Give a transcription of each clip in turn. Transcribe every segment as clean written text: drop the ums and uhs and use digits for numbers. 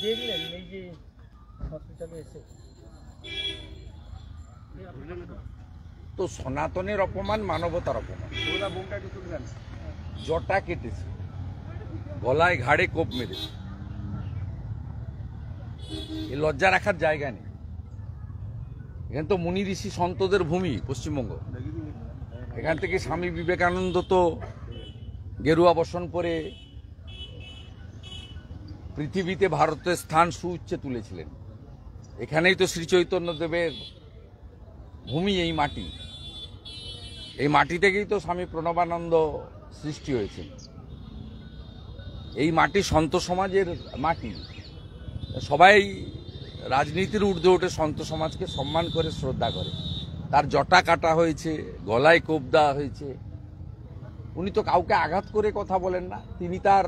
দেখলেন এই যে হসপিটালে এসে? তো সনাতনের অপমান মানবতার অপমান। জটা কেটেছে, গলায় ঘাড়ে কোপ মেরেছে, এ লজ্জা রাখার জায়গা নেই। এখানে তো মুনি ঋষি সন্তদের ভূমি পশ্চিমবঙ্গ। এখান থেকে স্বামী বিবেকানন্দ তো গেরুয়া বসন পরে পৃথিবীতে ভারতের স্থান সুউচ্চে তুলেছিলেন। এখানেই তো শ্রী চৈতন্য দেবের ভূমি, এই মাটি। এই মাটি থেকেই তো স্বামী প্রণবানন্দ সৃষ্টি হয়েছে। এই মাটি সন্ত সমাজের মাটি। সবাই রাজনীতির ঊর্ধ্বে উঠে সন্ত সমাজকে সম্মান করে, শ্রদ্ধা করে। তার জটা কাটা হয়েছে, গলায় কোপ দেওয়া হয়েছে। উনি তো কাউকে আঘাত করে কথা বলেন না, তিনি তার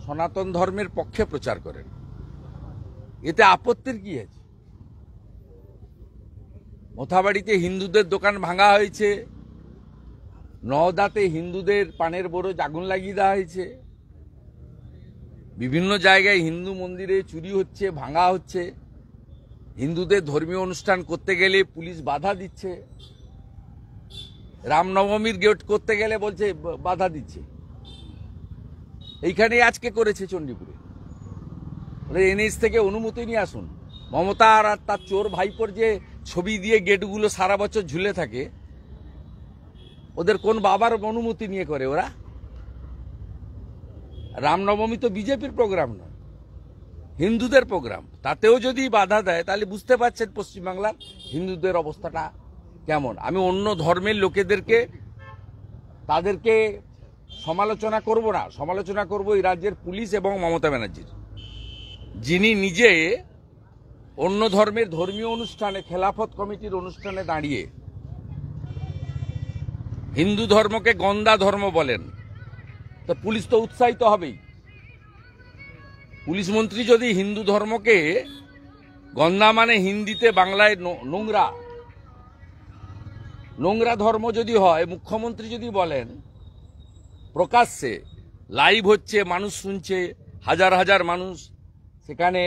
সনাতন ধর্মের পক্ষে প্রচার করেন। এতে আপত্তির কি আছে? মোথাবাড়িতে হিন্দুদের দোকান ভাঙা হয়েছে, নওদাতে হিন্দুদের পানের বরজ আগুন লাগিয়ে দেওয়া হয়েছে, বিভিন্ন জায়গায় হিন্দু মন্দিরে চুরি হচ্ছে, ভাঙা হচ্ছে, হিন্দুদের ধর্মীয় অনুষ্ঠান করতে গেলে পুলিশ বাধা দিচ্ছে, রামনবমীর গেট করতে গেলে বলছে বাধা দিচ্ছে। এইখানে আজকে করেছে চণ্ডীপুরে। এনএইচ থেকে অনুমতি নিয়ে আসুন। মমতা আর তার চোর ভাইপোর যে ছবি দিয়ে গেটগুলো সারা বছর ঝুলে থাকে, ওদের কোন বাবার অনুমতি নিয়ে করে ওরা? রামনবমী তো বিজেপির প্রোগ্রাম নয়, হিন্দুদের প্রোগ্রাম। তাতেও যদি বাধা দেয় তাহলে বুঝতে পারছেন পশ্চিমবাংলার হিন্দুদের অবস্থাটা কেমন। আমি অন্য ধর্মের লোকেদেরকে তাদেরকে সমালোচনা করব না, সমালোচনা করব এই রাজ্যের পুলিশ এবং মমতা ব্যানার্জির, যিনি নিজে অন্য ধর্মের ধর্মীয় অনুষ্ঠানে, খেলাফত কমিটির অনুষ্ঠানে দাঁড়িয়ে হিন্দু ধর্মকে গন্দা ধর্ম বলেন। তো পুলিশ তো উৎসাহিত হবেই। পুলিশ মন্ত্রী যদি হিন্দু ধর্মকে গন্দা মানে হিন্দিতে বাংলায় নোংরা, নোংরা ধর্ম যদি হয়, মুখ্যমন্ত্রী যদি বলেন প্রকাশ্যে, লাইভ হচ্ছে, মানুষ শুনছে, হাজার হাজার মানুষ সেখানে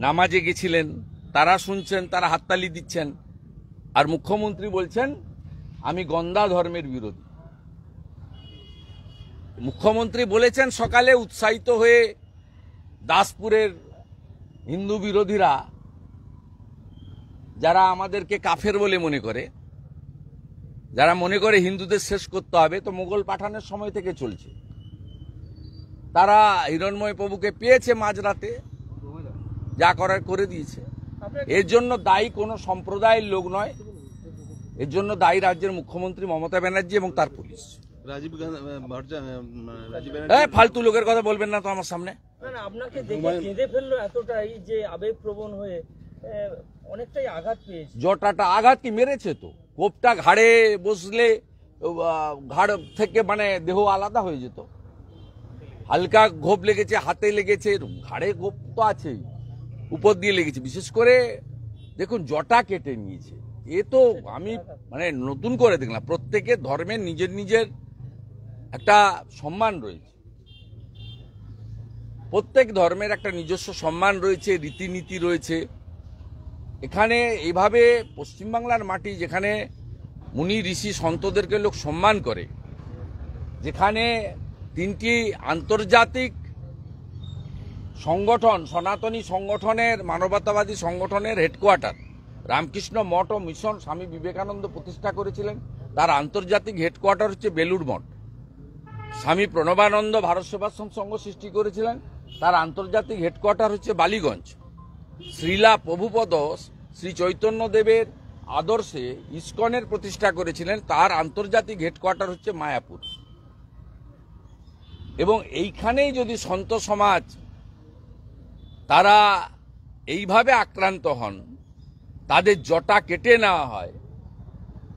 নামাজে গেছিলেন, তারা শুনছেন, তারা হাততালি দিচ্ছেন, আর মুখ্যমন্ত্রী বলছেন আমি গন্দা ধর্মের বিরোধী। মুখ্যমন্ত্রী বলেছেন সকালে উৎসাহিত হয়ে দাসপুরের হিন্দু বিরোধীরা, যারা আমাদেরকে কাফের বলে মনে করে, যারা মনে করে হিন্দুদের শেষ করতে হবে, তো মোগল পাঠানের সময় থেকে চলছে। তারা হিরণময় প্রভুকে পেয়েছে মাঝরাতে, যা করার করে দিয়েছে। এর জন্য দায়ী কোনো সম্প্রদায়ের লোক নয়, এর জন্য দায়ী রাজ্যের মুখ্যমন্ত্রী মমতা ব্যানার্জি এবং তার পুলিশ। ফালতু লোকের কথা বলবেন না তো আমার সামনে। আপনাকে দেখে কেঁদে ফেললো এতটাই যে আবেগপ্রবণ হয়ে অনেকটাই আঘাত পেয়েছে। জটাটা আঘাত কি মেরেছে? তো কোপটা ঘাড়ে বসলে ঘাড় থেকে মানে দেহ আলাদা হয়ে যেত। হালকা ঘোপ লেগেছে, হাতে লেগেছে, ঘাড়ে ঘোপ তো আছেই, উপর দিয়ে লেগেছে। বিশেষ করে দেখুন জটা কেটে নিয়েছে। এ তো আমি মানে নতুন করে দেখলাম। প্রত্যেকের ধর্মের নিজের নিজের একটা সম্মান রয়েছে, প্রত্যেক ধর্মের একটা নিজস্ব সম্মান রয়েছে, রীতিনীতি রয়েছে। এখানে এইভাবে পশ্চিমবাংলার মাটি, যেখানে মুনি ঋষি সন্তদেরকে লোক সম্মান করে, যেখানে তিনটি আন্তর্জাতিক সংগঠন, সনাতনী সংগঠনের, মানবতাবাদী সংগঠনের হেডকোয়ার্টার, রামকৃষ্ণ মঠ ও মিশন স্বামী বিবেকানন্দ প্রতিষ্ঠা করেছিলেন, তার আন্তর্জাতিক হেডকোয়ার্টার হচ্ছে বেলুড় মঠ। স্বামী প্রণবানন্দ ভারত সেবাশ্রম সংঘ সৃষ্টি করেছিলেন, তার আন্তর্জাতিক হেডকোয়ার্টার হচ্ছে বালিগঞ্জ। শ্রীলা প্রভুপদ শ্রী চৈতন্য দেবের আদর্শে ইসকনের প্রতিষ্ঠা করেছিলেন, তার আন্তর্জাতিক হেডকোয়ার্টার হচ্ছে মায়াপুর। এবং এইখানেই যদি সন্ত সমাজ তারা এইভাবে আক্রান্ত হন, তাদের জটা কেটে নেওয়া হয়,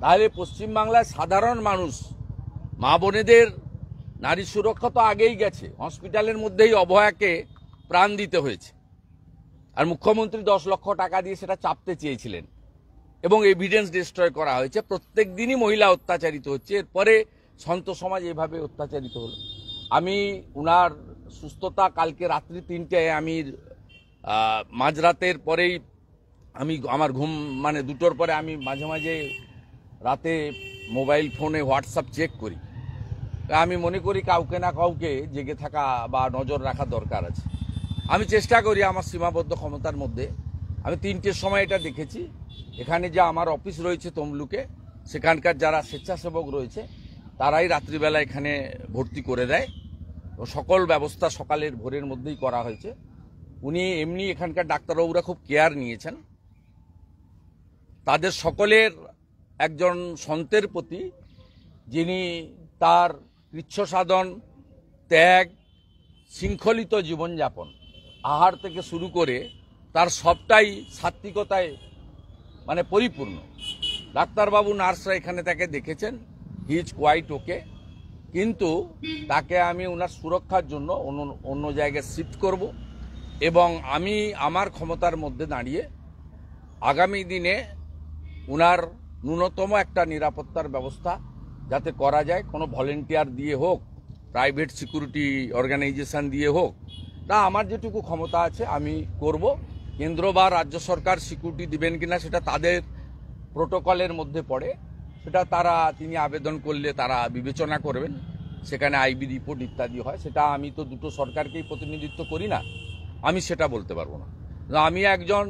তাহলে পশ্চিমবাংলার সাধারণ মানুষ, মা বোনেদের নারী সুরক্ষা তো আগেই গেছে, হসপিটালের মধ্যেই অভয়াকে প্রাণ দিতে হয়েছে। আর মুখ্যমন্ত্রী 10 লক্ষ টাকা দিয়ে সেটা চাপতে চেয়েছিলেন এবং এভিডেন্স ডিস্ট্রয় করা হয়েছে। প্রত্যেক দিনই মহিলা অত্যাচারিত হচ্ছে, এরপরে সন্ত সমাজ এভাবে অত্যাচারিত হলো। আমি উনার সুস্থতা, কালকে রাত্রি 3টায় আমি মাঝরাতের পরেই আমি আমার ঘুম মানে 2টোর পরে আমি মাঝে মাঝে রাতে মোবাইল ফোনে হোয়াটসঅ্যাপ চেক করি। আমি মনে করি কাউকে না কাউকে জেগে থাকা বা নজর রাখা দরকার আছে। আমি চেষ্টা করি আমার সীমাবদ্ধ ক্ষমতার মধ্যে। আমি 3টের সময় এটা দেখেছি, এখানে যে আমার অফিস রয়েছে তমলুকে, সেখানকার যারা স্বেচ্ছাসেবক রয়েছে তারাই রাত্রিবেলা এখানে ভর্তি করে দেয়। সকল ব্যবস্থা সকালের ভোরের মধ্যেই করা হয়েছে। উনি এমনি এখানকার ডাক্তারবাবুরা খুব কেয়ার নিয়েছেন। তাদের সকলের একজন সন্তের প্রতি, যিনি তার কৃচ্ছ সাধন, ত্যাগ, শৃঙ্খলিত জীবনযাপন, আহার থেকে শুরু করে তার সবটাই সাত্বিকতায় মানে পরিপূর্ণ। ডাক্তারবাবু নার্সরা এখানে তাকে দেখেছেন, হি ইজ কোয়াইট ওকে, কিন্তু তাকে আমি ওনার সুরক্ষার জন্য অন্য জায়গায় শিফট করব এবং আমি আমার ক্ষমতার মধ্যে দাঁড়িয়ে আগামী দিনে ওনার ন্যূনতম একটা নিরাপত্তার ব্যবস্থা যাতে করা যায়, কোনো ভলেন্টিয়ার দিয়ে হোক, প্রাইভেট সিকিউরিটি অর্গানাইজেশন দিয়ে হোক, তা আমার যেটুকু ক্ষমতা আছে আমি করব। কেন্দ্র বা রাজ্য সরকার সিকিউরিটি দিবেন কিনা সেটা তাদের প্রোটোকলের মধ্যে পড়ে, সেটা তিনি আবেদন করলে তারা বিবেচনা করবেন। সেখানে আইবি রিপোর্ট ইত্যাদি হয়, সেটা আমি তো দুটো সরকারকেই প্রতিনিধিত্ব করি না, আমি সেটা বলতে পারবো না। আমি একজন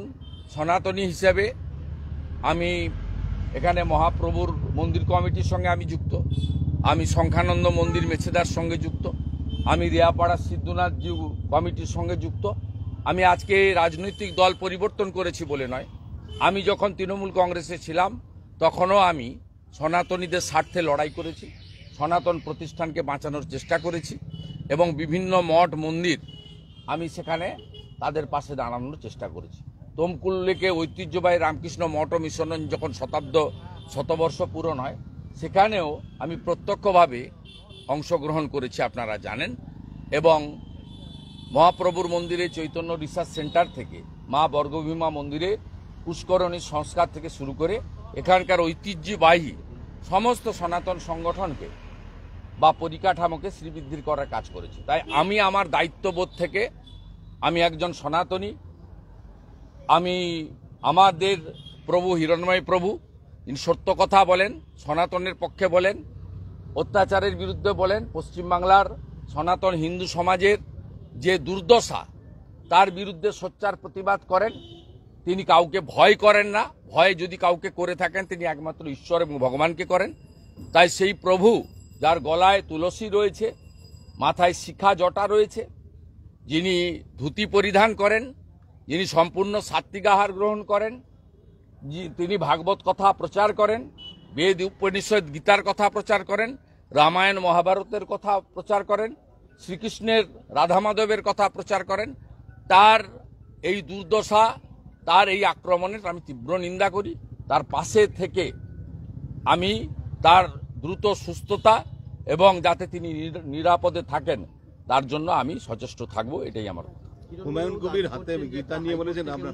সনাতনী হিসেবে আমি এখানে মহাপ্রভুর মন্দির কমিটির সঙ্গে আমি যুক্ত, আমি সংখ্যানন্দ মন্দির মেছেদার সঙ্গে যুক্ত, আমি রিয়াপাড়া সিদ্ধনাথ জিউ কমিটির সঙ্গে যুক্ত। আমি আজকে রাজনৈতিক দল পরিবর্তন করেছি বলে নয়, আমি যখন তৃণমূল কংগ্রেসে ছিলাম তখনও আমি সনাতনীদের স্বার্থে লড়াই করেছি, সনাতন প্রতিষ্ঠানকে বাঁচানোর চেষ্টা করেছি এবং বিভিন্ন মঠ মন্দির আমি সেখানে তাদের পাশে দাঁড়ানোর চেষ্টা করেছি। তমকুল্লেকে ঐতিহ্যবাহী রামকৃষ্ণ মঠ ও মিশন যখন শতবর্ষ পূরণ হয়, সেখানেও আমি প্রত্যক্ষভাবে অংশগ্রহণ করেছি, আপনারা জানেন। এবং মহাপ্রভুর মন্দিরে চৈতন্য রিসার্চ সেন্টার থেকে মা বর্গভীমা মন্দিরে পুষ্করণী সংস্কার থেকে শুরু করে এখানকার ঐতিহ্যবাহী সমস্ত সনাতন সংগঠনকে বা পরিকাঠামোকে শ্রীবৃদ্ধি করার কাজ করেছি। তাই আমি আমার দায়িত্ববোধ থেকে, আমি একজন সনাতনী, আমি আমাদের প্রভু হিরণ্ময় প্রভু তিনি সত্য কথা বলেন, সনাতনের পক্ষে বলেন, অত্যাচারের বিরুদ্ধে বলেন, পশ্চিমবাংলার সনাতন হিন্দু সমাজের যে দুর্দশা তার বিরুদ্ধে সোচ্চার প্রতিবাদ করেন। তিনি কাউকে ভয় করেন না, ভয় যদি কাউকে করে থাকেন তিনি একমাত্র ঈশ্বর এবং ভগবানকে করেন। তাই সেই প্রভু যার গলায় তুলসী রয়েছে, মাথায় শিখা জটা রয়েছে, যিনি ধুতি পরিধান করেন, যিনি সম্পূর্ণ সাত্বিক আহার গ্রহণ করেন, তিনি ভাগবত কথা প্রচার করেন, বেদ উপনিষদ গীতার কথা প্রচার করেন, রামায়ণ মহাভারতের কথা প্রচার করেন, শ্রীকৃষ্ণের রাধা মাধবের কথা প্রচার করেন, তার এই দুর্দশা, তার এই আক্রমণের আমি তীব্র নিন্দা করি। তার পাশে থেকে আমি তার দ্রুত সুস্থতা এবং যাতে তিনি নিরাপদে থাকেন তার জন্য আমি সচেষ্ট থাকব, এটাই আমার কথা। হুমায়ুন কবির হাতে গীতা নিয়ে বলেছেন আমরা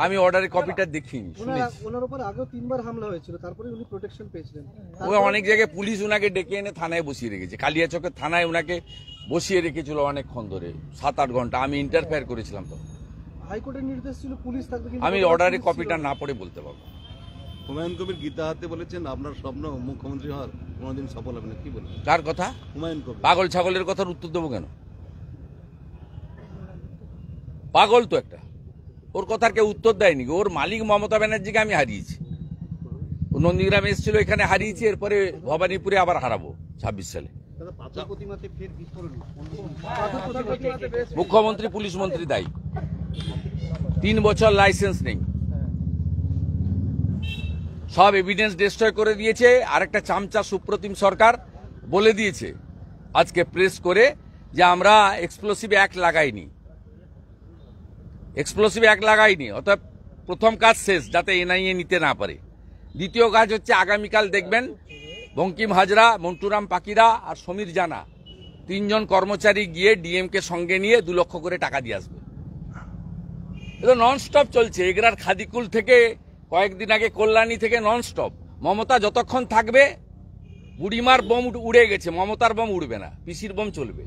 আমি অর্ডারের কপিটা দেখিনি, ওনার উপর আগেও 3বার হামলা হয়েছিল, তারপরে উনি প্রোটেকশন পেয়েছিলেন। অনেক জায়গায় পুলিশ উনাকে ডেকে এনে থানায় বসিয়ে রেখেছে, কালিয়াচকের থানায় উনাকে বসিয়ে রেখেছিল অনেকক্ষণ ধরে, 7-8 ঘন্টা। আমি ইন্টারফেয়ার করেছিলাম তো। হাইকোর্টের নির্দেশ ছিল পুলিশ থাকবে, আমি অর্ডারের কপিটা না পড়ে বলতে পারবো। হুমায়ুন কবির গীতা হাতে বলেছেন আপনার স্বপ্ন মুখ্যমন্ত্রী হওয়ার, কোনোদিন সফল হবে না, কি বলেন? কার কথা? হুমায়ুন কবির। পাগল ছাগলের কথার উত্তর দেবো কেন? পাগল তো একটা, ওর কথার কেউ উত্তর দেয়নি। ওর মালিক মমতা ব্যানার্জিকে আমি হারিয়েছি, ও নন্দীগ্রামে এসেছিল, এখানে হারিয়েছি, এরপরে ভবানীপুরে আবার হারাবো 26 সালে। মুখ্যমন্ত্রী পুলিশ মন্ত্রী দায়ী, 3 বছর লাইসেন্স নেই, সব এভিডেন্স ডিস্ট্রয় করে দিয়েছে। আরেকটা চামচা সুপ্রতিম সরকার বলে দিয়েছে আজকে প্রেস করে যে আমরা এক্সপ্লোসিভ অ্যাক্ট লাগাইনি, অর্থাৎ প্রথম কাজ শেষ, যাতে এনআইএ নিতে না পারে। দ্বিতীয় কাজ হচ্ছে আগামীকাল দেখবেন বঙ্কিম হাজরা, মন্টুরাম পাকিরা আর সমীর জানা 3 জন কর্মচারী গিয়ে ডিএমকে সঙ্গে নিয়ে 2 লক্ষ করে টাকা দিয়ে আসবে। এটা ননস্টপ চলছে, এগরার খাদিকুল থেকে কয়েকদিন আগে কল্যাণী থেকে ননস্টপ। মমতা যতক্ষণ থাকবে বুড়িমার বোম উড়ে গেছে, মমতার বোম উড়বে না, পিসির বোম চলবে।